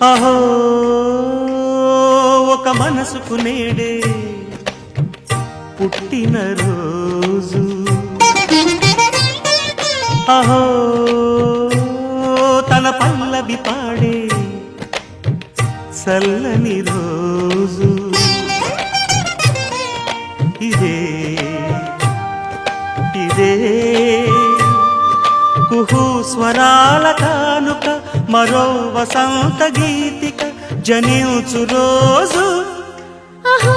అహో ఒక మనసుకు నేడే పుట్టిన రోజు, అహో తన పల్లవి పాడే చల్లని రోజు, ఇదే ఇదే కుహు స్వరాల కానుక, మరో వసంత గీతిక జనించు రోజు. అహో